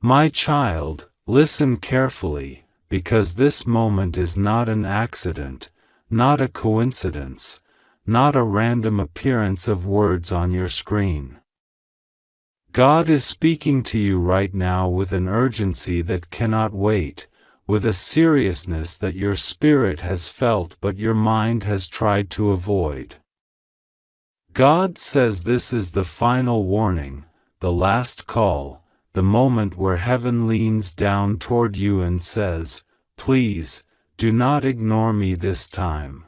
My child, listen carefully, because this moment is not an accident, not a coincidence, not a random appearance of words on your screen. God is speaking to you right now with an urgency that cannot wait, with a seriousness that your spirit has felt but your mind has tried to avoid. God says this is the final warning, the last call, the moment where heaven leans down toward you and says, "Please, do not ignore me this time."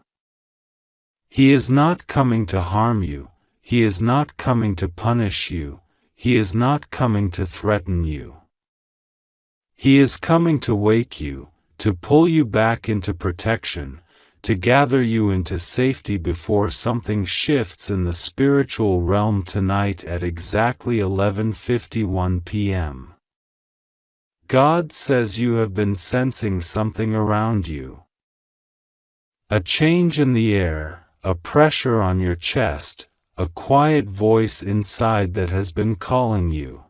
He is not coming to harm you, He is not coming to punish you, He is not coming to threaten you. He is coming to wake you, to pull you back into protection, to gather you into safety before something shifts in the spiritual realm tonight at exactly 11:51 p.m. God says you have been sensing something around you. A change in the air, a pressure on your chest, a quiet voice inside that has been calling you.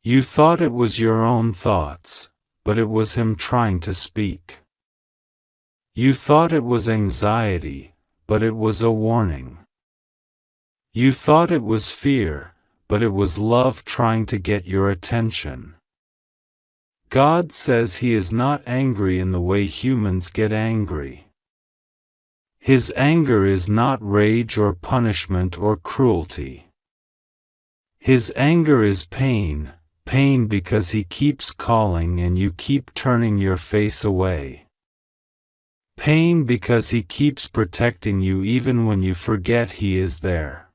You thought it was your own thoughts, but it was Him trying to speak. You thought it was anxiety, but it was a warning. You thought it was fear, but it was love trying to get your attention. God says He is not angry in the way humans get angry. His anger is not rage or punishment or cruelty. His anger is pain, pain because He keeps calling and you keep turning your face away. Pain because He keeps protecting you even when you forget He is there.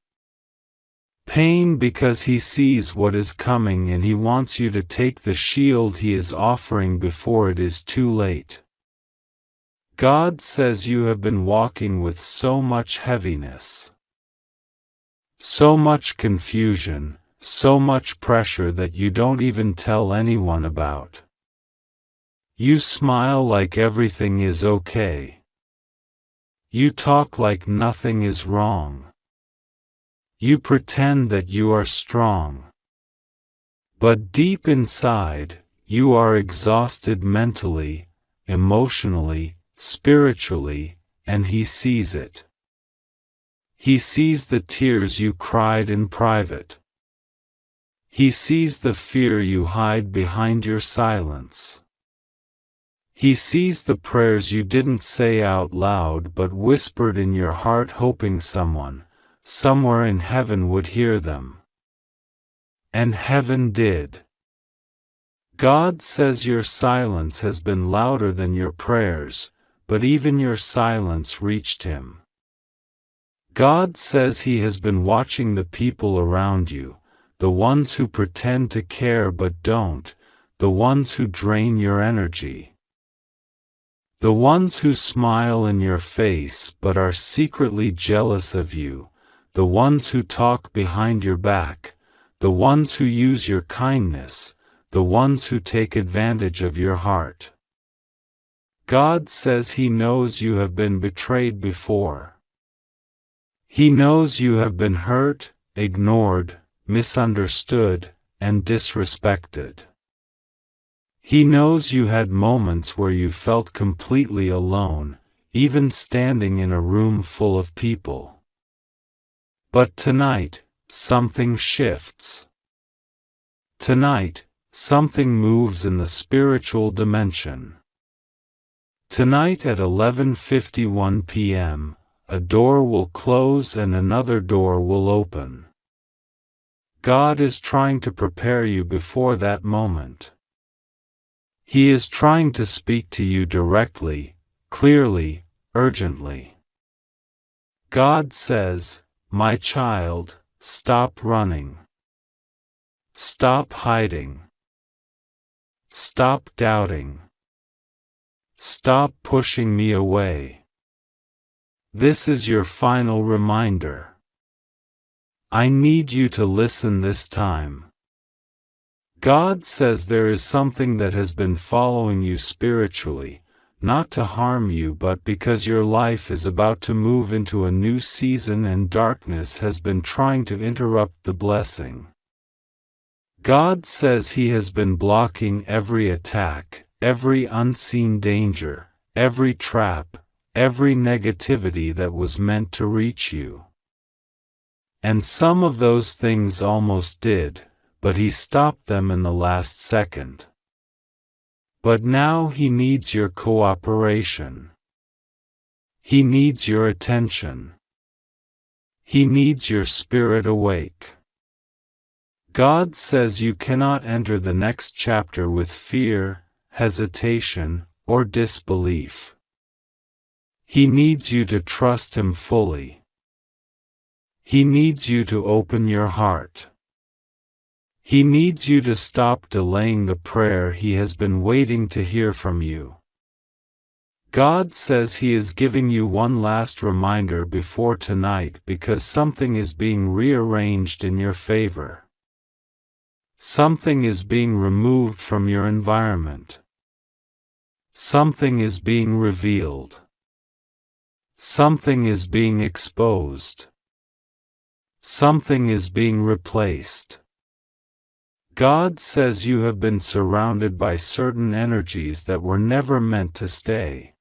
Pain because He sees what is coming and He wants you to take the shield He is offering before it is too late. God says you have been walking with so much heaviness, so much confusion, so much pressure that you don't even tell anyone about. You smile like everything is okay. You talk like nothing is wrong. You pretend that you are strong. But deep inside, you are exhausted mentally, emotionally, spiritually, and He sees it. He sees the tears you cried in private. He sees the fear you hide behind your silence. He sees the prayers you didn't say out loud but whispered in your heart hoping someone, somewhere in heaven would hear them. And heaven did. God says your silence has been louder than your prayers, but even your silence reached Him. God says He has been watching the people around you, the ones who pretend to care but don't, the ones who drain your energy. The ones who smile in your face but are secretly jealous of you, the ones who talk behind your back, the ones who use your kindness, the ones who take advantage of your heart. God says He knows you have been betrayed before. He knows you have been hurt, ignored, misunderstood, and disrespected. He knows you had moments where you felt completely alone, even standing in a room full of people. But tonight, something shifts. Tonight, something moves in the spiritual dimension. Tonight at 11:51 p.m., a door will close and another door will open. God is trying to prepare you before that moment. He is trying to speak to you directly, clearly, urgently. God says, "My child, stop running. Stop hiding. Stop doubting. Stop pushing me away. This is your final reminder. I need you to listen this time." God says there is something that has been following you spiritually, not to harm you but because your life is about to move into a new season and darkness has been trying to interrupt the blessing. God says He has been blocking every attack, every unseen danger, every trap, every negativity that was meant to reach you. And some of those things almost did, but He stopped them in the last second. But now He needs your cooperation. He needs your attention. He needs your spirit awake. God says you cannot enter the next chapter with fear, hesitation, or disbelief. He needs you to trust Him fully. He needs you to open your heart. He needs you to stop delaying the prayer He has been waiting to hear from you. God says He is giving you one last reminder before tonight because something is being rearranged in your favor. Something is being removed from your environment. Something is being revealed. Something is being exposed. Something is being replaced. God says you have been surrounded by certain energies that were never meant to stay.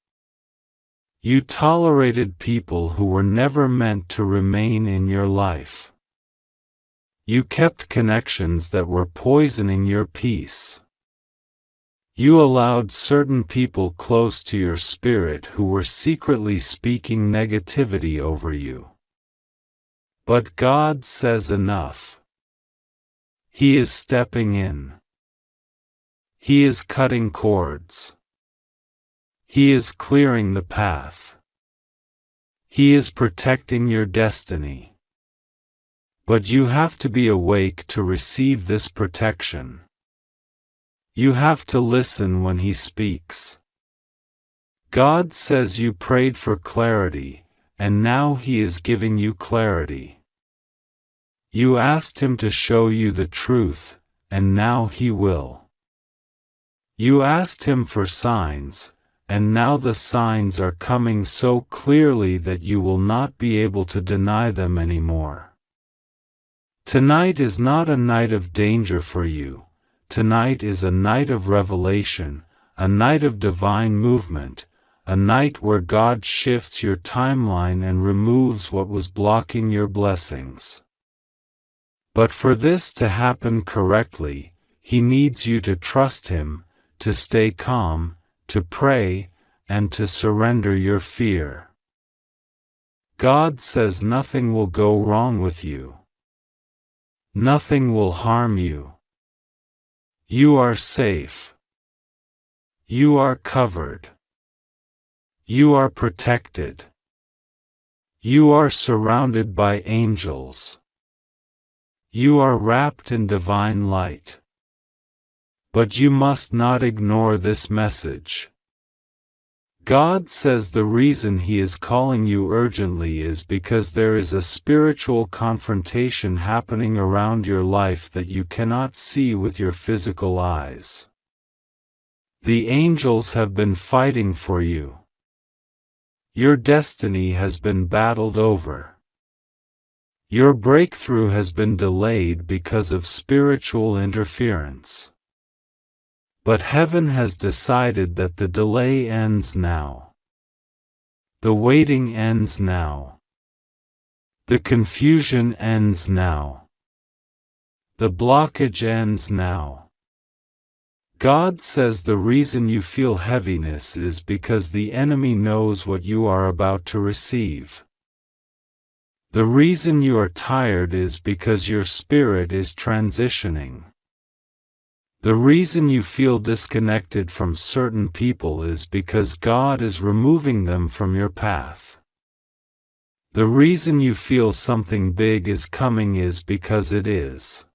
You tolerated people who were never meant to remain in your life. You kept connections that were poisoning your peace. You allowed certain people close to your spirit who were secretly speaking negativity over you. But God says enough. He is stepping in. He is cutting cords. He is clearing the path. He is protecting your destiny. But you have to be awake to receive this protection. You have to listen when He speaks. God says you prayed for clarity, and now He is giving you clarity. You asked Him to show you the truth, and now He will. You asked Him for signs, and now the signs are coming so clearly that you will not be able to deny them anymore. Tonight is not a night of danger for you. Tonight is a night of revelation, a night of divine movement, a night where God shifts your timeline and removes what was blocking your blessings. But for this to happen correctly, He needs you to trust Him, to stay calm, to pray, and to surrender your fear. God says nothing will go wrong with you. Nothing will harm you. You are safe. You are covered. You are protected. You are surrounded by angels. You are wrapped in divine light. But you must not ignore this message. God says the reason He is calling you urgently is because there is a spiritual confrontation happening around your life that you cannot see with your physical eyes. The angels have been fighting for you. Your destiny has been battled over. Your breakthrough has been delayed because of spiritual interference. But heaven has decided that the delay ends now. The waiting ends now. The confusion ends now. The blockage ends now. God says the reason you feel heaviness is because the enemy knows what you are about to receive. The reason you are tired is because your spirit is transitioning. The reason you feel disconnected from certain people is because God is removing them from your path. The reason you feel something big is coming is because it is.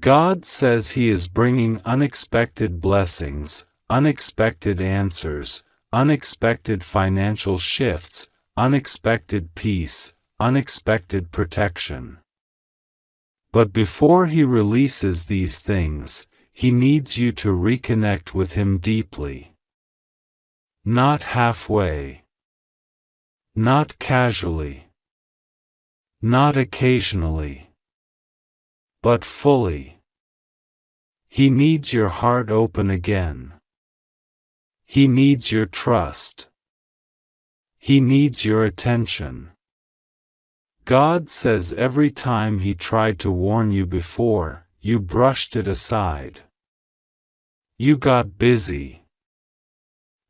God says He is bringing unexpected blessings, unexpected answers, unexpected financial shifts, unexpected peace, unexpected protection. But before He releases these things, He needs you to reconnect with Him deeply. Not halfway. Not casually. Not occasionally. But fully. He needs your heart open again. He needs your trust. He needs your attention. God says every time He tried to warn you before, you brushed it aside. You got busy.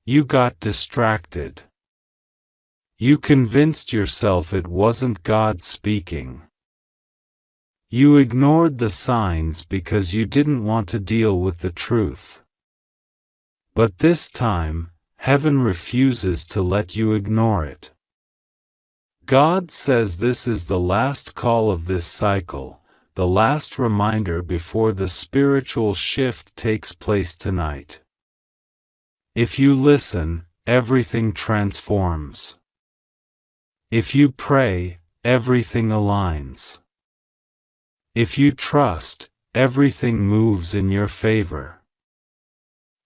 You got distracted. You convinced yourself it wasn't God speaking. You ignored the signs because you didn't want to deal with the truth. But this time, heaven refuses to let you ignore it. God says this is the last call of this cycle, the last reminder before the spiritual shift takes place tonight. If you listen, everything transforms. If you pray, everything aligns. If you trust, everything moves in your favor.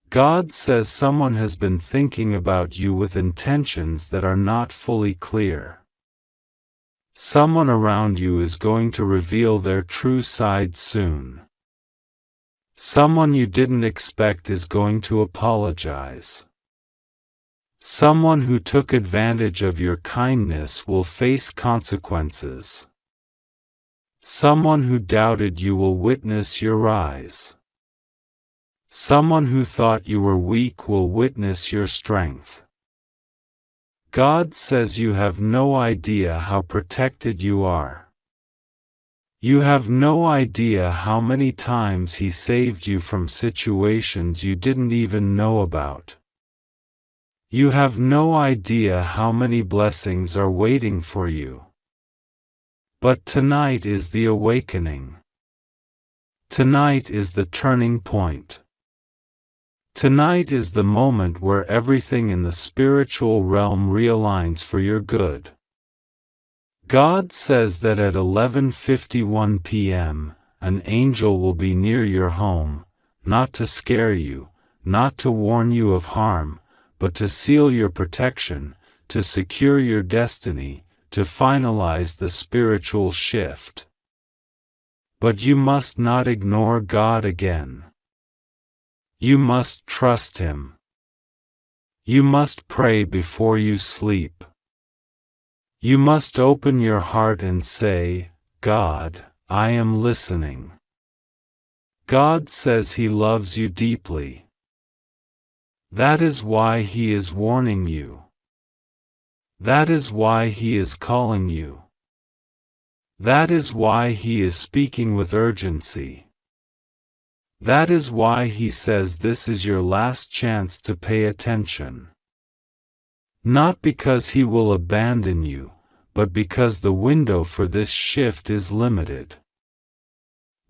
God says someone has been thinking about you with intentions that are not fully clear. Someone around you is going to reveal their true side soon. Someone you didn't expect is going to apologize. Someone who took advantage of your kindness will face consequences. Someone who doubted you will witness your rise. Someone who thought you were weak will witness your strength. God says you have no idea how protected you are. You have no idea how many times He saved you from situations you didn't even know about. You have no idea how many blessings are waiting for you. But tonight is the awakening. Tonight is the turning point. Tonight is the moment where everything in the spiritual realm realigns for your good. God says that at 11:51 p.m., an angel will be near your home, not to scare you, not to warn you of harm, but to seal your protection, to secure your destiny, to finalize the spiritual shift. But you must not ignore God again. You must trust Him. You must pray before you sleep. You must open your heart and say, God, I am listening. God says He loves you deeply. That is why He is warning you. That is why He is calling you. That is why He is speaking with urgency. That is why He says this is your last chance to pay attention. Not because He will abandon you, but because the window for this shift is limited.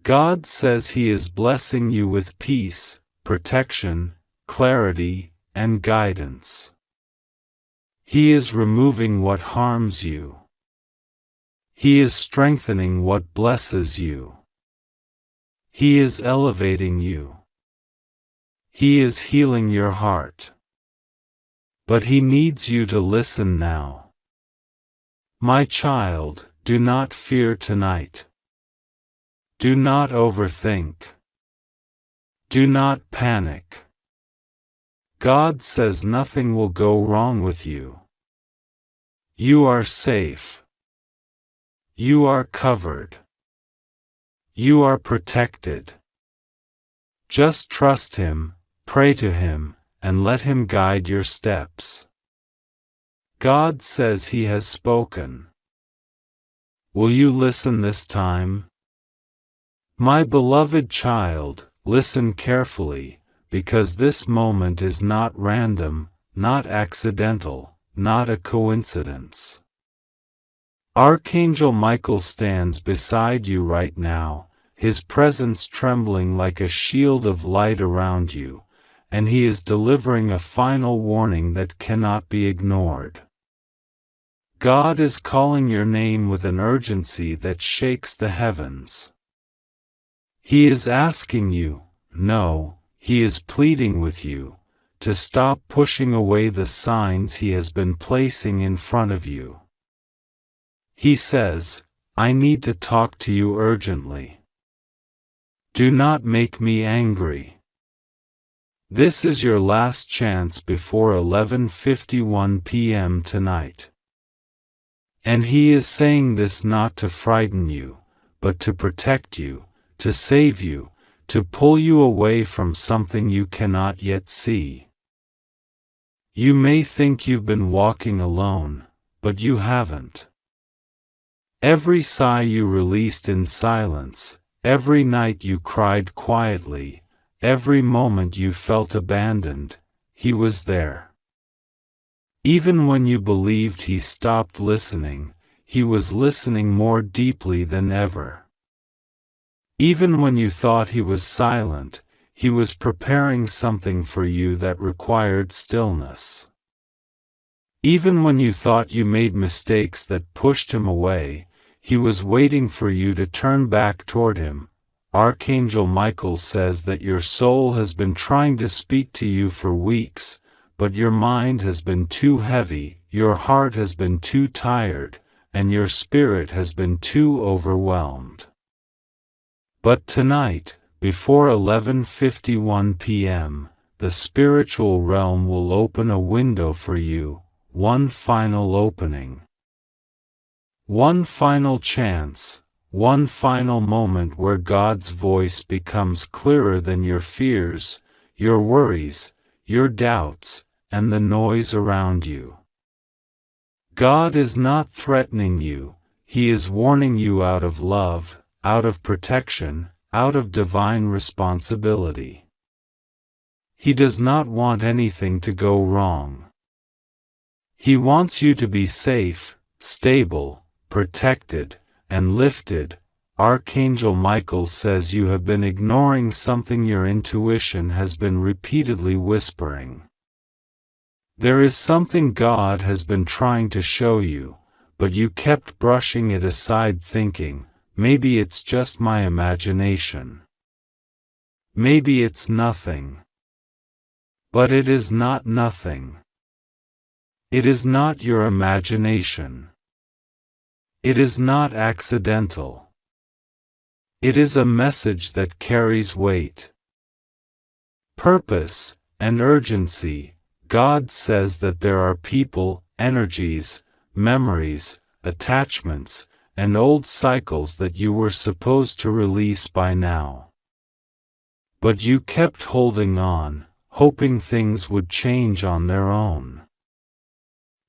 God says He is blessing you with peace, protection, clarity, and guidance. He is removing what harms you. He is strengthening what blesses you. He is elevating you. He is healing your heart. But He needs you to listen now. My child, do not fear tonight. Do not overthink. Do not panic. God says nothing will go wrong with you. You are safe. You are covered. You are protected. Just trust Him, pray to Him, and let Him guide your steps. God says He has spoken. Will you listen this time? My beloved child, listen carefully, because this moment is not random, not accidental, not a coincidence. Archangel Michael stands beside you right now, his presence trembling like a shield of light around you, and he is delivering a final warning that cannot be ignored. God is calling your name with an urgency that shakes the heavens. He is asking you, no, He is pleading with you, to stop pushing away the signs He has been placing in front of you. He says, I need to talk to you urgently. Do not make me angry. This is your last chance before 11:51 p.m. tonight. And He is saying this not to frighten you, but to protect you, to save you, to pull you away from something you cannot yet see. You may think you've been walking alone, but you haven't. Every sigh you released in silence, every night you cried quietly, every moment you felt abandoned, He was there. Even when you believed He stopped listening, He was listening more deeply than ever. Even when you thought He was silent, He was preparing something for you that required stillness. Even when you thought you made mistakes that pushed Him away, He was waiting for you to turn back toward Him. Archangel Michael says that your soul has been trying to speak to you for weeks, but your mind has been too heavy, your heart has been too tired, and your spirit has been too overwhelmed. But tonight, before 11:51 p.m., the spiritual realm will open a window for you, one final opening. One final chance, one final moment where God's voice becomes clearer than your fears, your worries, your doubts, and the noise around you. God is not threatening you, He is warning you out of love, out of protection, out of divine responsibility. He does not want anything to go wrong. He wants you to be safe, stable, protected, and lifted. Archangel Michael says you have been ignoring something your intuition has been repeatedly whispering. There is something God has been trying to show you, but you kept brushing it aside thinking, maybe it's just my imagination. Maybe it's nothing. But it is not nothing. It is not your imagination. It is not accidental. It is a message that carries weight, purpose, and urgency. God says that there are people, energies, memories, attachments, and old cycles that you were supposed to release by now. But you kept holding on, hoping things would change on their own.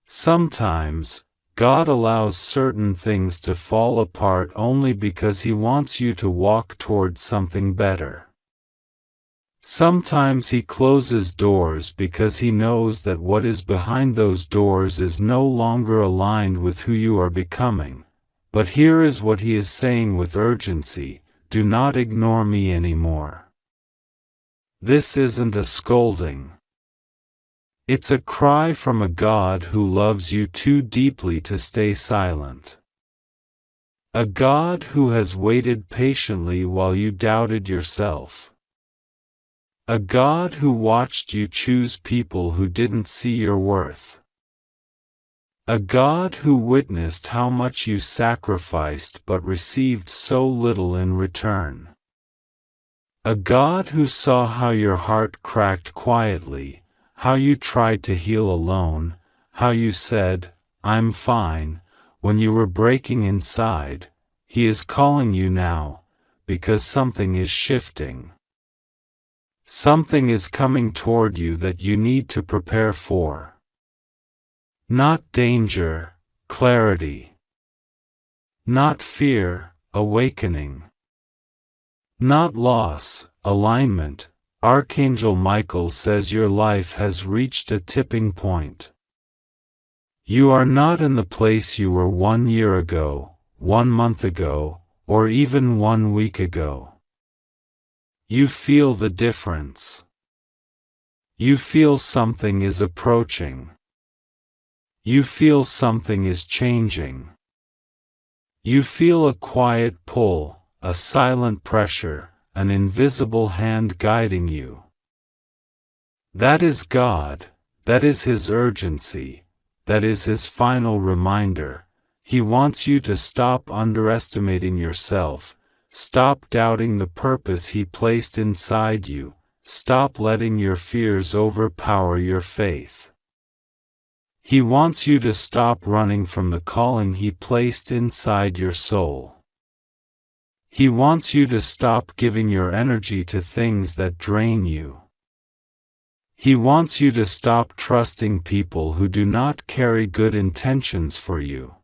Sometimes, God allows certain things to fall apart only because He wants you to walk towards something better. Sometimes He closes doors because He knows that what is behind those doors is no longer aligned with who you are becoming. But here is what He is saying with urgency: do not ignore me anymore. This isn't a scolding. It's a cry from a God who loves you too deeply to stay silent. A God who has waited patiently while you doubted yourself. A God who watched you choose people who didn't see your worth. A God who witnessed how much you sacrificed but received so little in return. A God who saw how your heart cracked quietly, how you tried to heal alone, how you said, "I'm fine," when you were breaking inside. He is calling you now, because something is shifting. Something is coming toward you that you need to prepare for. Not danger, clarity. Not fear, awakening. Not loss, alignment. Archangel Michael says your life has reached a tipping point. You are not in the place you were 1 year ago, 1 month ago, or even 1 week ago. You feel the difference. You feel something is approaching. You feel something is changing. You feel a quiet pull, a silent pressure, an invisible hand guiding you. That is God, that is His urgency, that is His final reminder. He wants you to stop underestimating yourself, Stop doubting the purpose He placed inside you. Stop letting your fears overpower your faith. He wants you to stop running from the calling He placed inside your soul. He wants you to stop giving your energy to things that drain you. He wants you to stop trusting people who do not carry good intentions for you.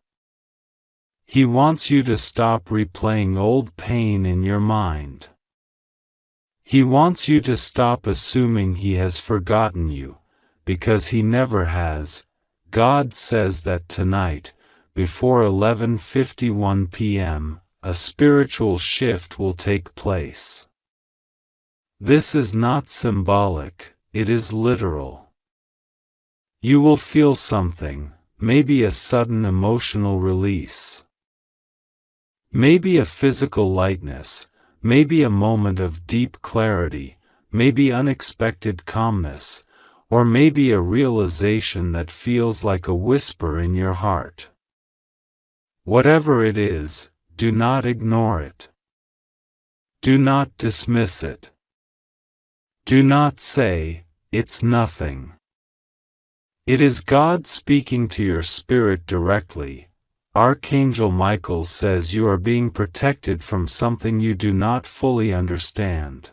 He wants you to stop replaying old pain in your mind. He wants you to stop assuming He has forgotten you, because He never has. God says that tonight, before 11:51 p.m., a spiritual shift will take place. This is not symbolic, it is literal. You will feel something, maybe a sudden emotional release. Maybe a physical lightness, maybe a moment of deep clarity, maybe unexpected calmness, or maybe a realization that feels like a whisper in your heart. Whatever it is, do not ignore it. Do not dismiss it. Do not say, "It's nothing." It is God speaking to your spirit directly. Archangel Michael says you are being protected from something you do not fully understand.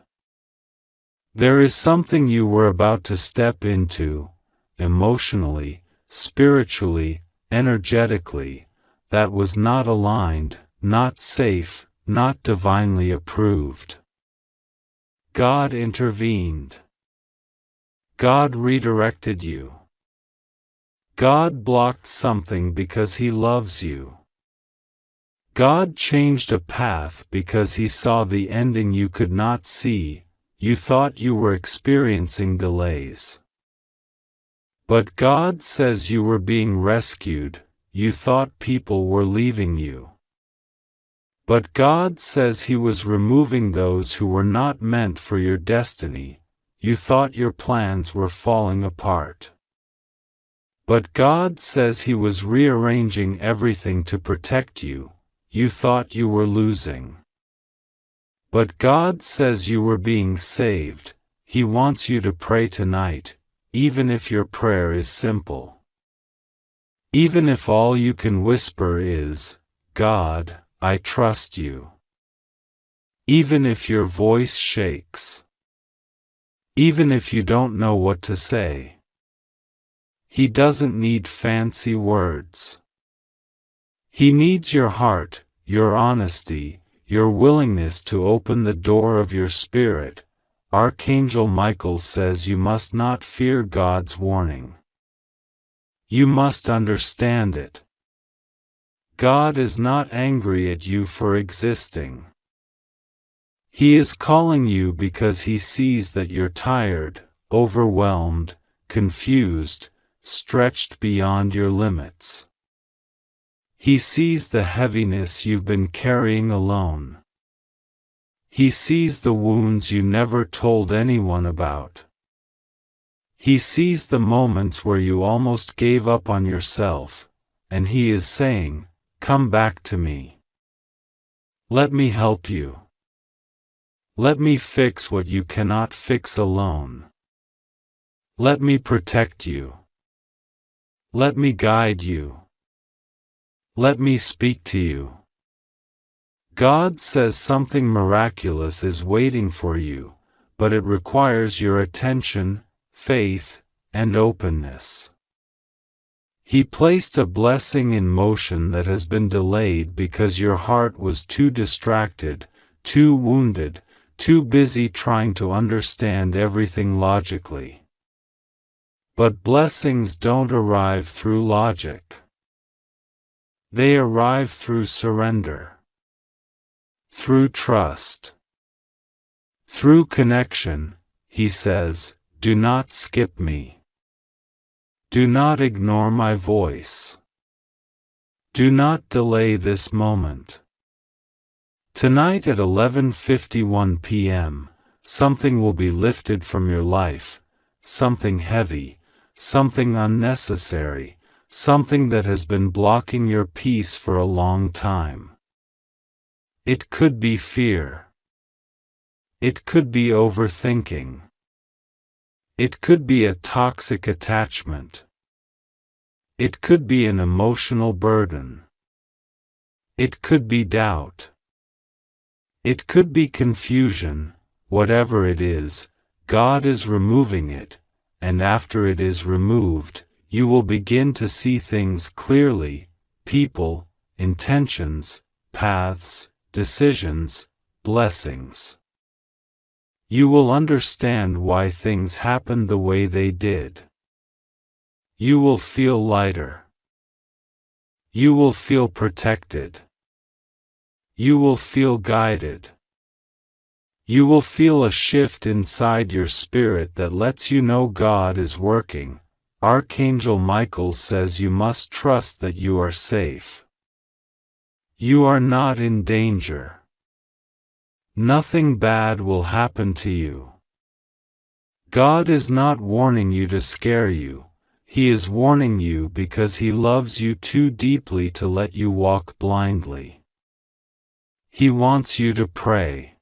There is something you were about to step into, emotionally, spiritually, energetically, that was not aligned, not safe, not divinely approved. God intervened. God redirected you. God blocked something because He loves you. God changed a path because He saw the ending you could not see. You thought you were experiencing delays. But God says you were being rescued. You thought people were leaving you. But God says He was removing those who were not meant for your destiny. You thought your plans were falling apart. But God says He was rearranging everything to protect you. You thought you were losing. But God says you were being saved. He wants you to pray tonight, even if your prayer is simple. Even if all you can whisper is, "God, I trust you." Even if your voice shakes. Even if you don't know what to say. He doesn't need fancy words. He needs your heart, your honesty, your willingness to open the door of your spirit. Archangel Michael says you must not fear God's warning. You must understand it. God is not angry at you for existing. He is calling you because He sees that you're tired, overwhelmed, confused, stretched beyond your limits. He sees the heaviness you've been carrying alone. He sees the wounds you never told anyone about. He sees the moments where you almost gave up on yourself, and He is saying, "Come back to me. Let me help you. Let me fix what you cannot fix alone. Let me protect you. Let me guide you. Let me speak to you." God says something miraculous is waiting for you, but it requires your attention, faith, and openness. He placed a blessing in motion that has been delayed because your heart was too distracted, too wounded, too busy trying to understand everything logically. But blessings don't arrive through logic. They arrive through surrender. Through trust. Through connection. He says, "Do not skip me. Do not ignore my voice. Do not delay this moment." Tonight at 11:51 p.m., something will be lifted from your life, something heavy, something unnecessary, something that has been blocking your peace for a long time. It could be fear. It could be overthinking. It could be a toxic attachment. It could be an emotional burden. It could be doubt. It could be confusion. Whatever it is, God is removing it, and after it is removed, you will begin to see things clearly: people, intentions, paths, decisions, blessings. You will understand why things happened the way they did. You will feel lighter. You will feel protected. You will feel guided. You will feel a shift inside your spirit that lets you know God is working. Archangel Michael says you must trust that you are safe. You are not in danger. Nothing bad will happen to you. God is not warning you to scare you. He is warning you because He loves you too deeply to let you walk blindly. He wants you to pray.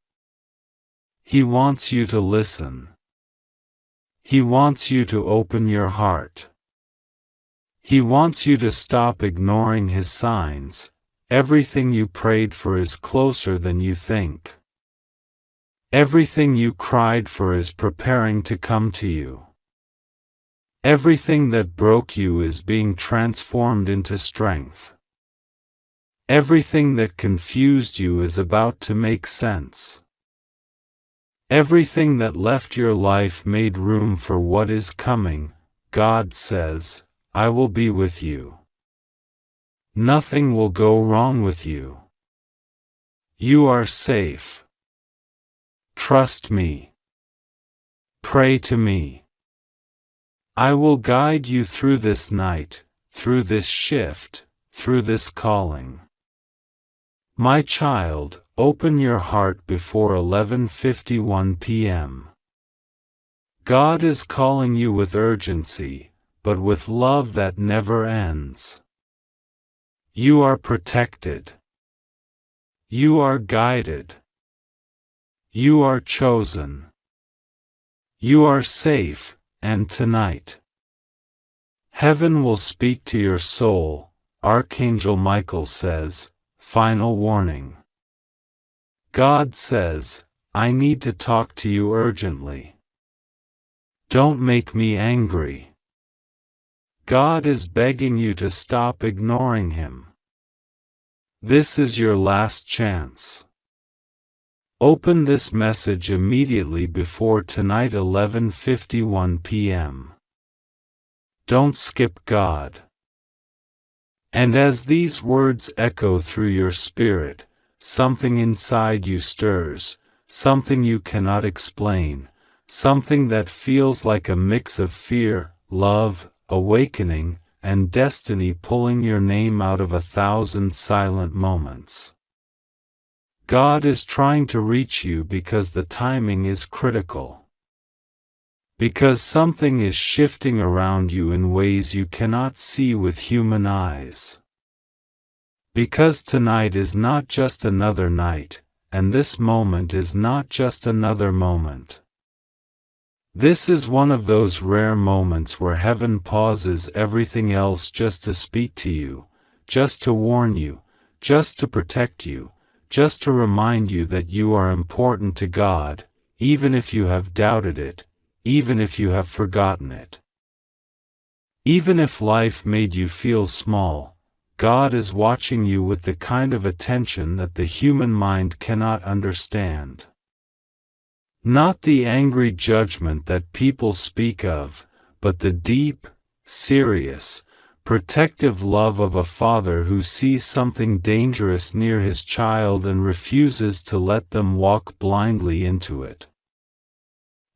He wants you to listen. He wants you to open your heart. He wants you to stop ignoring His signs. Everything you prayed for is closer than you think. Everything you cried for is preparing to come to you. Everything that broke you is being transformed into strength. Everything that confused you is about to make sense. Everything that left your life made room for what is coming. God says, I will be with you. Nothing will go wrong with you. You are safe. Trust me. Pray to me. I will guide you through this night, through this shift, through this calling. My child, open your heart before 11:51 p.m. God is calling you with urgency, but with love that never ends. You are protected. You are guided. You are chosen. You are safe, and tonight, heaven will speak to your soul. Archangel Michael says, final warning. God says, I need to talk to you urgently. Don't make me angry. God is begging you to stop ignoring Him. This is your last chance. Open this message immediately before tonight 11:51 p.m. Don't skip God. And as these words echo through your spirit, something inside you stirs, something you cannot explain, something that feels like a mix of fear, love, awakening, and destiny pulling your name out of 1,000 silent moments. God is trying to reach you because the timing is critical. Because something is shifting around you in ways you cannot see with human eyes. Because tonight is not just another night, and this moment is not just another moment. This is one of those rare moments where heaven pauses everything else just to speak to you, just to warn you, just to protect you, just to remind you that you are important to God, even if you have doubted it, even if you have forgotten it. Even if life made you feel small, God is watching you with the kind of attention that the human mind cannot understand. Not the angry judgment that people speak of, but the deep, serious, protective love of a father who sees something dangerous near his child and refuses to let them walk blindly into it.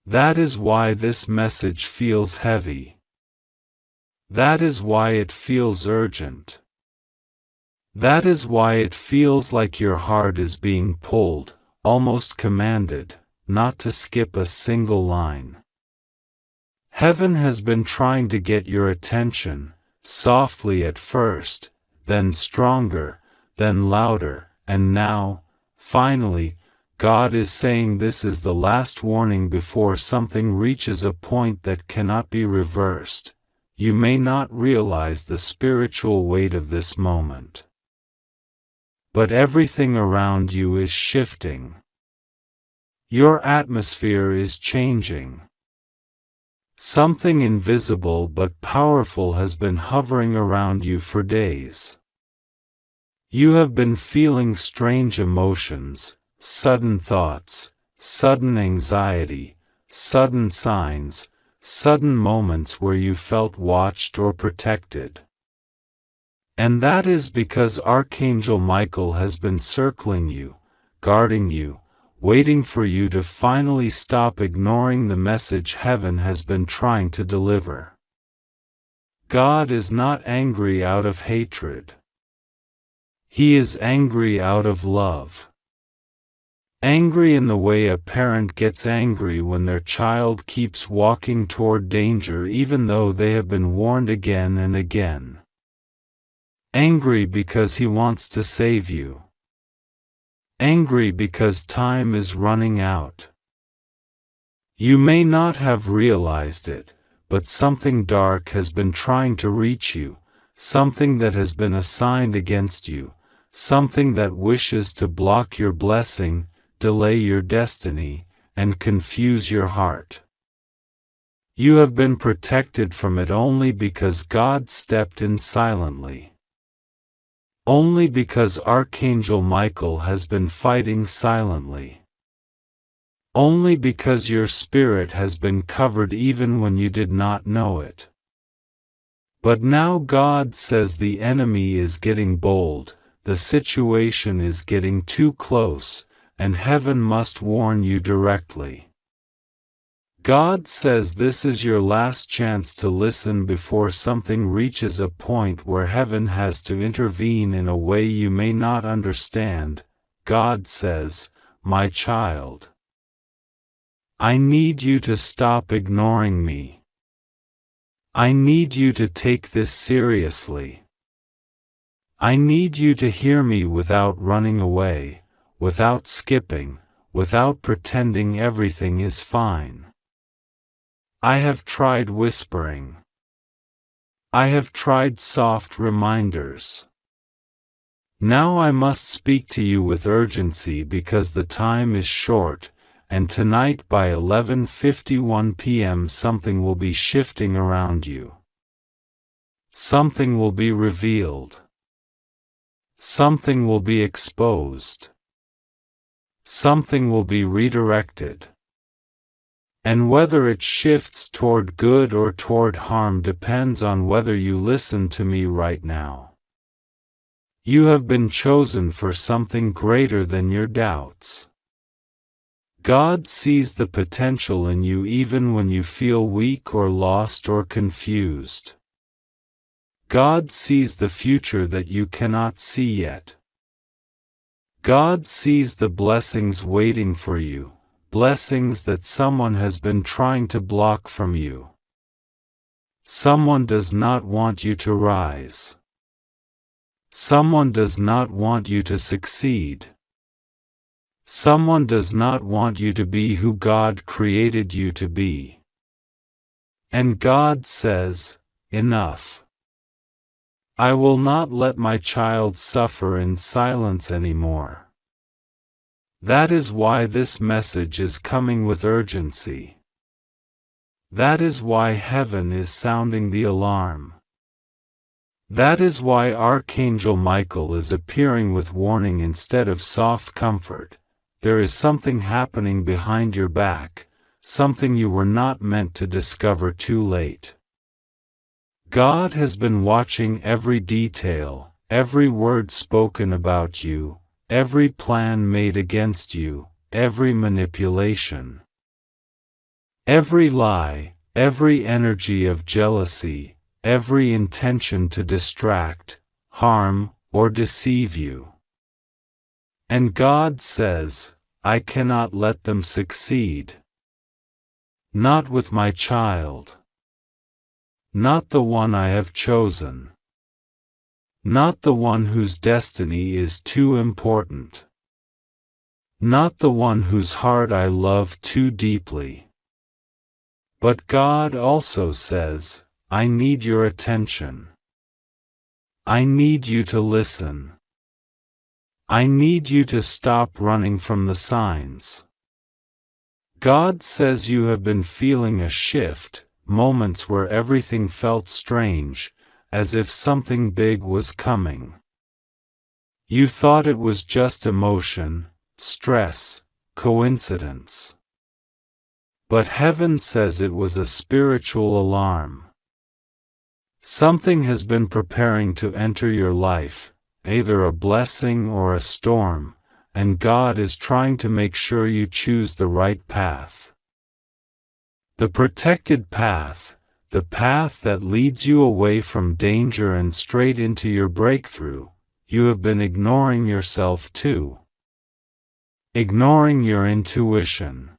That is why this message feels heavy. That is why it feels urgent. That is why it feels like your heart is being pulled, almost commanded, not to skip a single line. Heaven has been trying to get your attention, softly at first, then stronger, then louder, and now, Finally, God is saying this is the last warning before something reaches a point that cannot be reversed. You may not realize the spiritual weight of this moment. But everything around you is shifting. Your atmosphere is changing. Something invisible but powerful has been hovering around you for days. You have been feeling strange emotions, sudden thoughts, sudden anxiety, sudden signs, sudden moments where you felt watched or protected. And that is because Archangel Michael has been circling you, guarding you, waiting for you to finally stop ignoring the message heaven has been trying to deliver. God is not angry out of hatred. He is angry out of love. Angry in the way a parent gets angry when their child keeps walking toward danger even though they have been warned again and again. Angry because he wants to save you. Angry because time is running out. You may not have realized it, but something dark has been trying to reach you, something that has been assigned against you, something that wishes to block your blessing, delay your destiny, and confuse your heart. You have been protected from it only because God stepped in silently. Only because Archangel Michael has been fighting silently. Only because your spirit has been covered even when you did not know it. But now God says the enemy is getting bold, the situation is getting too close, and heaven must warn you directly. God says this is your last chance to listen before something reaches a point where heaven has to intervene in a way you may not understand. God says, "My child, I need you to stop ignoring me. I need you to take this seriously. I need you to hear me without running away, without skipping, without pretending everything is fine. I have tried whispering. I have tried soft reminders. Now I must speak to you with urgency because the time is short, and tonight by 11:51 p.m. something will be shifting around you. Something will be revealed. Something will be exposed. Something will be redirected. And whether it shifts toward good or toward harm depends on whether you listen to me right now. You have been chosen for something greater than your doubts. God sees the potential in you even when you feel weak or lost or confused. God sees the future that you cannot see yet. God sees the blessings waiting for you, blessings that someone has been trying to block from you. Someone does not want you to rise. Someone does not want you to succeed. Someone does not want you to be who God created you to be. And God says, "Enough. I will not let my child suffer in silence anymore." That is why this message is coming with urgency. That is why heaven is sounding the alarm. That is why Archangel Michael is appearing with warning instead of soft comfort. There is something happening behind your back, something you were not meant to discover too late. God has been watching every detail, every word spoken about you, every plan made against you, every manipulation. Every lie, every energy of jealousy, every intention to distract, harm, or deceive you. And God says, "I cannot let them succeed. Not with my child. Not the one I have chosen. Not the one whose destiny is too important." not the one whose heart I love too deeply. But God also says, I need your attention. I need you to listen. I need you to stop running from the signs. God says you have been feeling a shift, moments where everything felt strange, as if something big was coming. You thought it was just emotion, stress, coincidence. But heaven says it was a spiritual alarm. Something has been preparing to enter your life, either a blessing or a storm, and God is trying to make sure you choose the right path. The protected path, the path that leads you away from danger and straight into your breakthrough. You have been ignoring yourself too. Ignoring your intuition.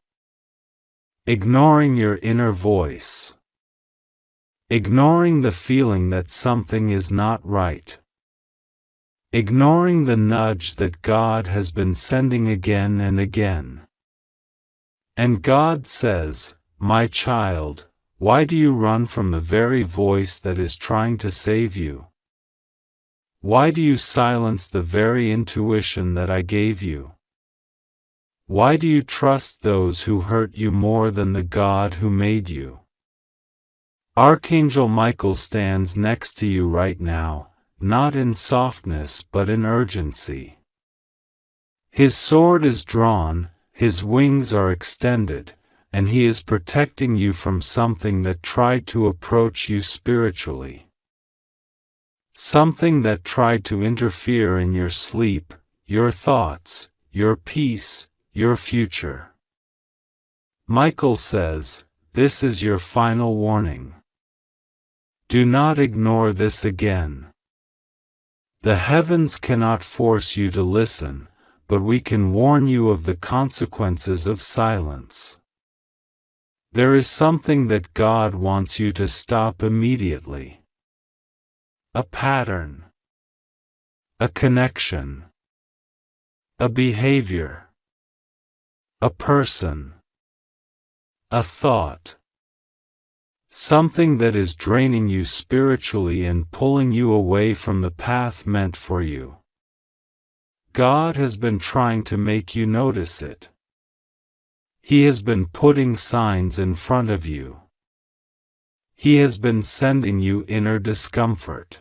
Ignoring your inner voice. Ignoring the feeling that something is not right. Ignoring the nudge that God has been sending again and again. And God says, my child, why do you run from the very voice that is trying to save you? Why do you silence the very intuition that I gave you? Why do you trust those who hurt you more than the God who made you? Archangel Michael stands next to you right now, not in softness but in urgency. His sword is drawn, his wings are extended, and he is protecting you from something that tried to approach you spiritually. Something that tried to interfere in your sleep, your thoughts, your peace, your future. Michael says, this is your final warning. Do not ignore this again. The heavens cannot force you to listen, but we can warn you of the consequences of silence. There is something that God wants you to stop immediately. A pattern. A connection. A behavior. A person. A thought. Something that is draining you spiritually and pulling you away from the path meant for you. God has been trying to make you notice it. He has been putting signs in front of you. He has been sending you inner discomfort.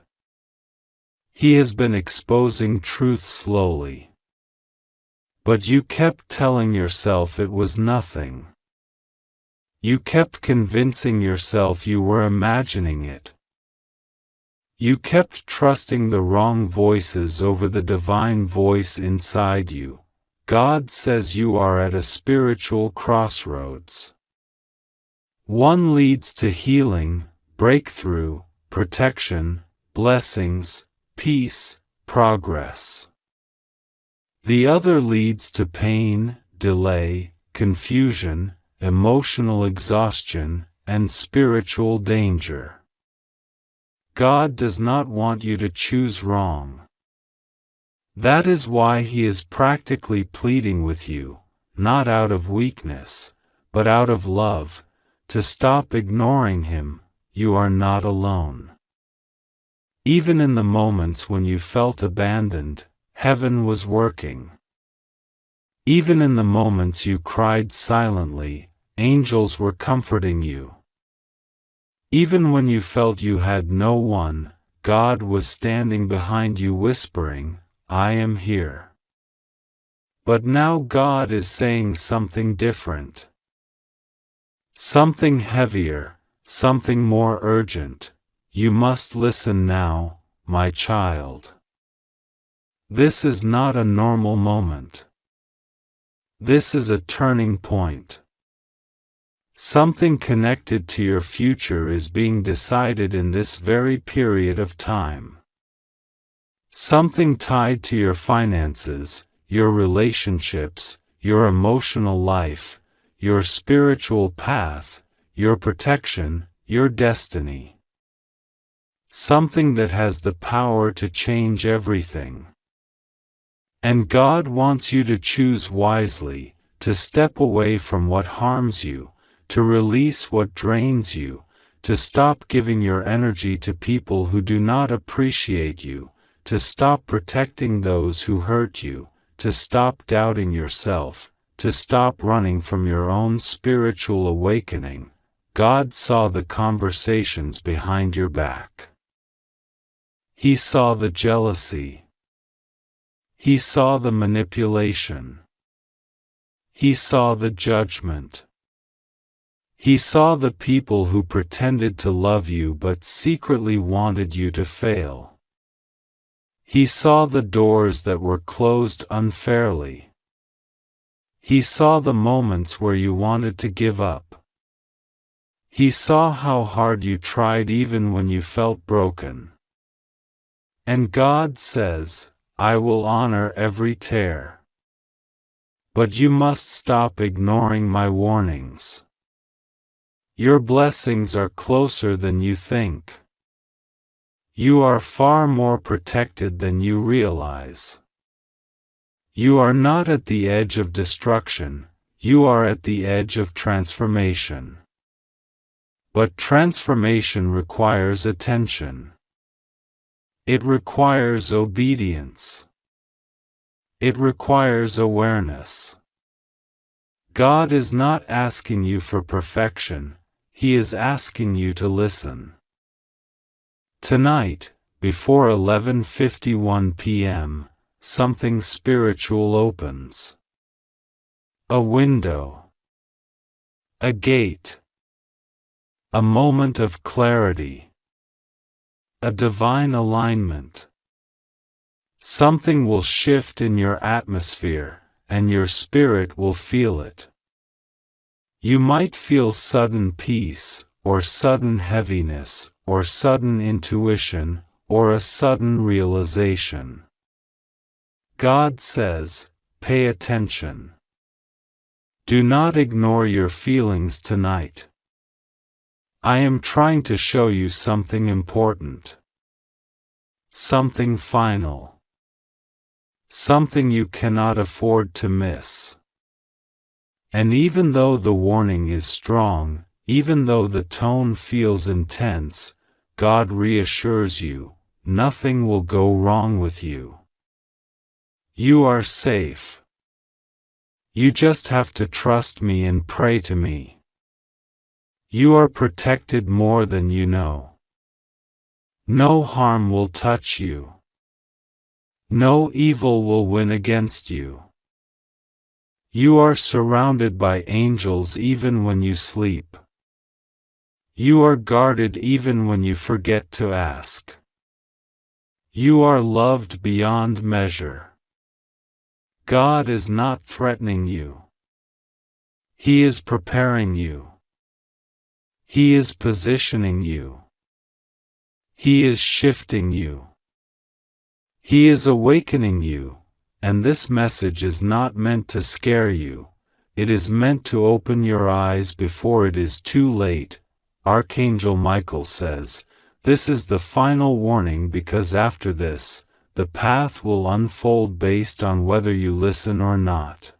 He has been exposing truth slowly. But you kept telling yourself it was nothing. You kept convincing yourself you were imagining it. You kept trusting the wrong voices over the divine voice inside you. God says you are at a spiritual crossroads. One leads to healing, breakthrough, protection, blessings, peace, progress. The other leads to pain, delay, confusion, emotional exhaustion, and spiritual danger. God does not want you to choose wrong. That is why He is practically pleading with you, not out of weakness, but out of love, to stop ignoring Him. You are not alone. Even in the moments when you felt abandoned, heaven was working. Even in the moments you cried silently, angels were comforting you. Even when you felt you had no one, God was standing behind you whispering, I am here. But now God is saying something different. Something heavier, something more urgent. You must listen now, my child. This is not a normal moment. This is a turning point. Something connected to your future is being decided in this very period of time. Something tied to your finances, your relationships, your emotional life, your spiritual path, your protection, your destiny. Something that has the power to change everything. And God wants you to choose wisely, to step away from what harms you, to release what drains you, to stop giving your energy to people who do not appreciate you, to stop protecting those who hurt you, to stop doubting yourself, to stop running from your own spiritual awakening. God saw the conversations behind your back. He saw the jealousy. He saw the manipulation. He saw the judgment. He saw the people who pretended to love you but secretly wanted you to fail. He saw the doors that were closed unfairly. He saw the moments where you wanted to give up. He saw how hard you tried even when you felt broken. And God says, I will honor every tear. But you must stop ignoring my warnings. Your blessings are closer than you think. You are far more protected than you realize. You are not at the edge of destruction, you are at the edge of transformation. But transformation requires attention. It requires obedience. It requires awareness. God is not asking you for perfection, He is asking you to listen. Tonight, before 11:51 p.m., something spiritual opens. A window. A gate. A moment of clarity. A divine alignment. Something will shift in your atmosphere, and your spirit will feel it. You might feel sudden peace, or sudden heaviness, or sudden intuition, or a sudden realization. God says, pay attention. Do not ignore your feelings tonight. I am trying to show you something important. Something final. Something you cannot afford to miss. And even though the warning is strong, even though the tone feels intense, God reassures you, nothing will go wrong with you. You are safe. You just have to trust me and pray to me. You are protected more than you know. No harm will touch you. No evil will win against you. You are surrounded by angels even when you sleep. You are guarded even when you forget to ask. You are loved beyond measure. God is not threatening you. He is preparing you. He is positioning you. He is shifting you. He is awakening you, and this message is not meant to scare you, it is meant to open your eyes before it is too late. Archangel Michael says, this is the final warning because after this, the path will unfold based on whether you listen or not.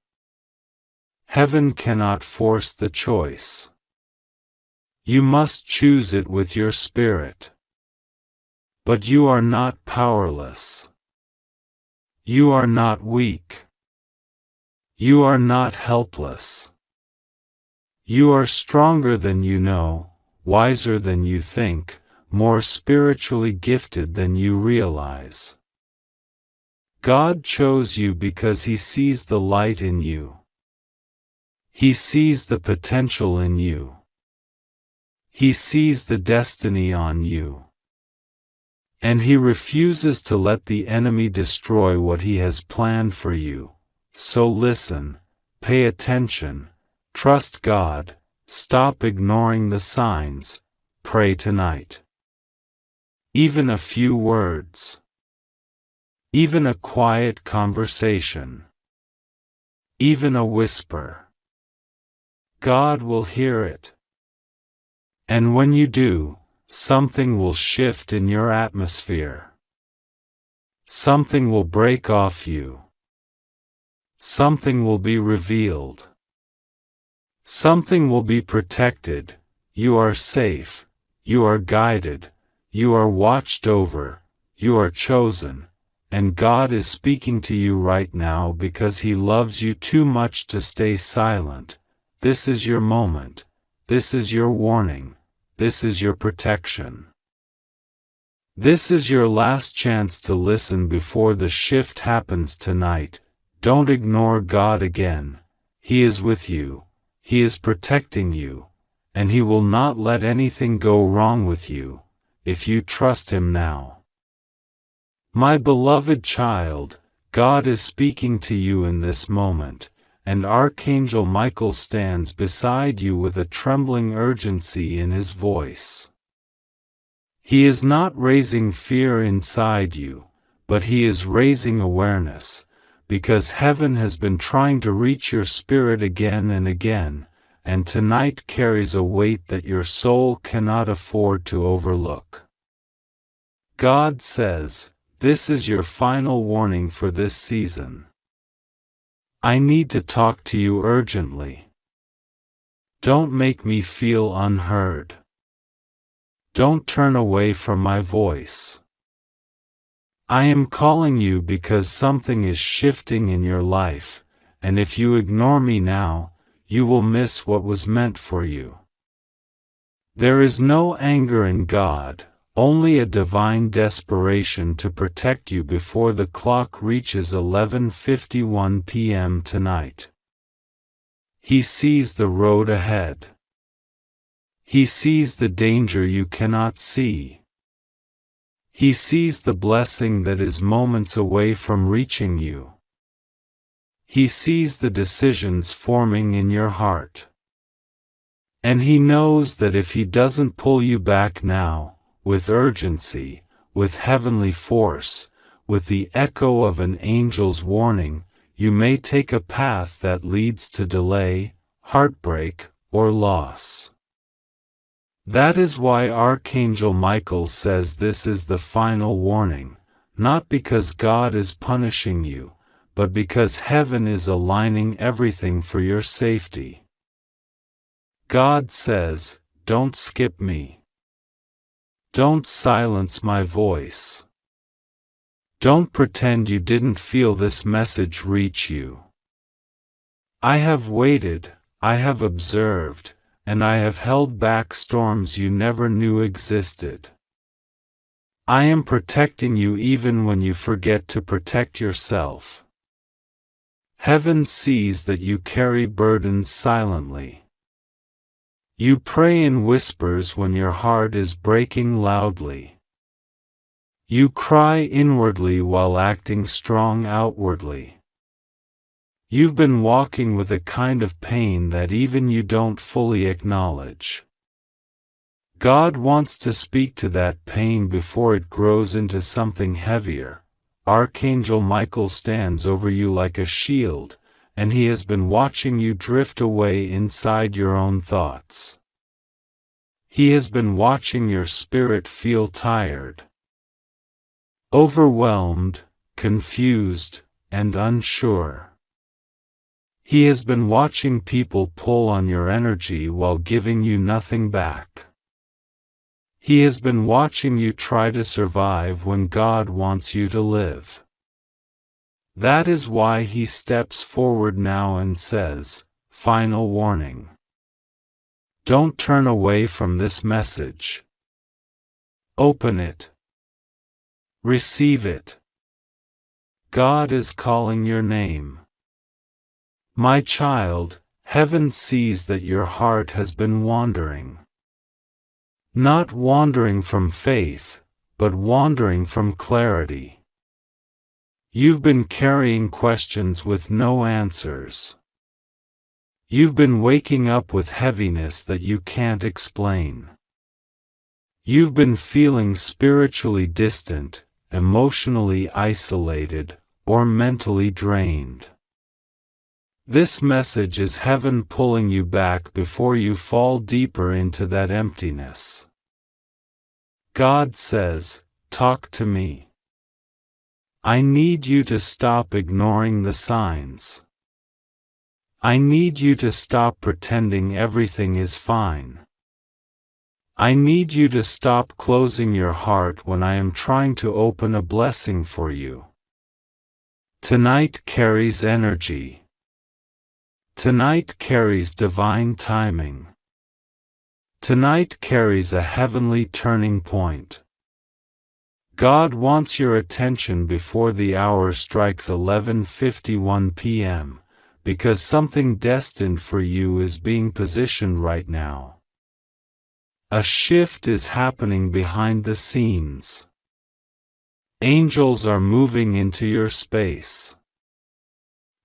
Heaven cannot force the choice. You must choose it with your spirit. But you are not powerless. You are not weak. You are not helpless. You are stronger than you know, wiser than you think, more spiritually gifted than you realize. God chose you because He sees the light in you. He sees the potential in you. He sees the destiny on you. And He refuses to let the enemy destroy what He has planned for you. So listen, pay attention, trust God, stop ignoring the signs, pray tonight. Even a few words. Even a quiet conversation. Even a whisper. God will hear it. And when you do, something will shift in your atmosphere. Something will break off you. something will be revealed. Something will be protected. You are safe. You are guided. You are watched over. You are chosen. And God is speaking to you right now because He loves you too much to stay silent. This is your moment. This is your warning. This is your protection. This is your last chance to listen before the shift happens tonight. Don't ignore God again. He is with you. He is protecting you. And He will not let anything go wrong with you, if you trust Him now. My beloved child, God is speaking to you in this moment, and Archangel Michael stands beside you with a trembling urgency in his voice. He is not raising fear inside you, but he is raising awareness, because heaven has been trying to reach your spirit again and again, and tonight carries a weight that your soul cannot afford to overlook. God says, "This is your final warning for this season. I need to talk to you urgently. Don't make me feel unheard. Don't turn away from my voice. I am calling you because something is shifting in your life, and if you ignore me now, you will miss what was meant for you." There is no anger in God, only a divine desperation to protect you before the clock reaches 11:51 p.m. tonight. He sees the road ahead. He sees the danger you cannot see. He sees the blessing that is moments away from reaching you. He sees the decisions forming in your heart. And He knows that if He doesn't pull you back now, with urgency, with heavenly force, with the echo of an angel's warning, you may take a path that leads to delay, heartbreak, or loss. That is why Archangel Michael says this is the final warning, not because God is punishing you, but because heaven is aligning everything for your safety. God says, "Don't skip me. Don't silence my voice. Don't pretend you didn't feel this message reach you. I have waited, I have observed, and I have held back storms you never knew existed. I am protecting you even when you forget to protect yourself. Heaven sees that you carry burdens silently. You pray in whispers when your heart is breaking loudly. You cry inwardly while acting strong outwardly. You've been walking with a kind of pain that even you don't fully acknowledge. God wants to speak to that pain before it grows into something heavier. Archangel Michael stands over you like a shield, and he has been watching you drift away inside your own thoughts. He has been watching your spirit feel tired, overwhelmed, confused, and unsure. He has been watching people pull on your energy while giving you nothing back. He has been watching you try to survive when God wants you to live. That is why He steps forward now and says, "Final warning. Don't turn away from this message. Open it. Receive it. God is calling your name. My child, heaven sees that your heart has been wandering. Not wandering from faith, but wandering from clarity. You've been carrying questions with no answers. You've been waking up with heaviness that you can't explain. You've been feeling spiritually distant, emotionally isolated, or mentally drained. This message is heaven pulling you back before you fall deeper into that emptiness. God says, "Talk to me. I need you to stop ignoring the signs. I need you to stop pretending everything is fine. I need you to stop closing your heart when I am trying to open a blessing for you. Tonight carries energy. Tonight carries divine timing. Tonight carries a heavenly turning point. God wants your attention before the hour strikes 11:51 p.m., because something destined for you is being positioned right now. A shift is happening behind the scenes. Angels are moving into your space.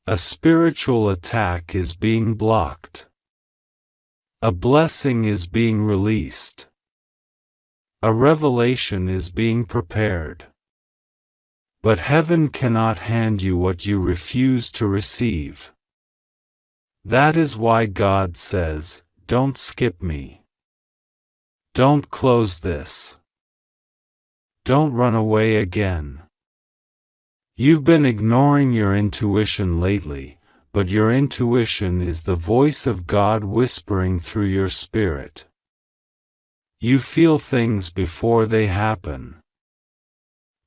A spiritual attack is being blocked. A blessing is being released. A revelation is being prepared. But heaven cannot hand you what you refuse to receive. That is why God says, "Don't skip me. Don't close this. Don't run away again." You've been ignoring your intuition lately, but your intuition is the voice of God whispering through your spirit. You feel things before they happen.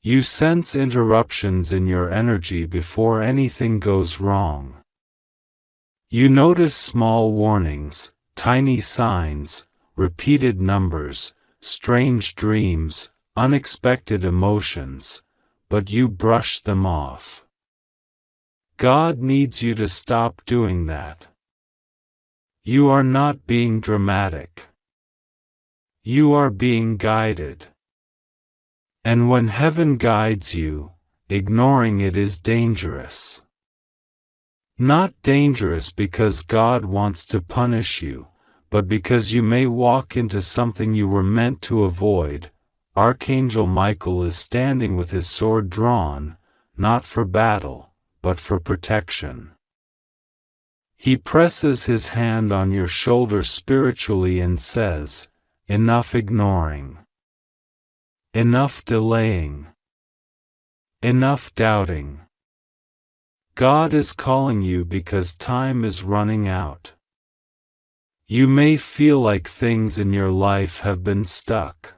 You sense interruptions in your energy before anything goes wrong. You notice small warnings, tiny signs, repeated numbers, strange dreams, unexpected emotions, but you brush them off. God needs you to stop doing that. You are not being dramatic. You are being guided. And when heaven guides you, ignoring it is dangerous. Not dangerous because God wants to punish you, but because you may walk into something you were meant to avoid. Archangel Michael is standing with his sword drawn, not for battle, but for protection. He presses his hand on your shoulder spiritually and says, "Enough ignoring. Enough delaying. Enough doubting. God is calling you because time is running out." You may feel like things in your life have been stuck.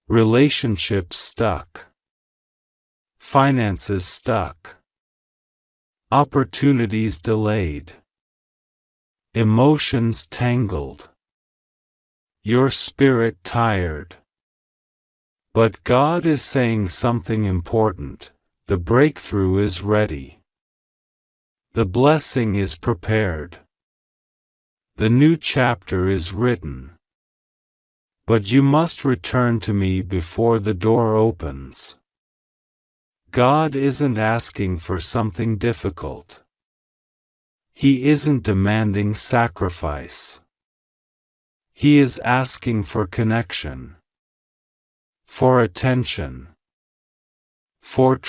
Relationships stuck. Finances stuck. Opportunities delayed. Emotions tangled. Your spirit tired. But God is saying something important. The breakthrough is ready. The blessing is prepared. The new chapter is written. But you must return to me before the door opens. God isn't asking for something difficult. He isn't demanding sacrifice. He is asking for connection. For attention. For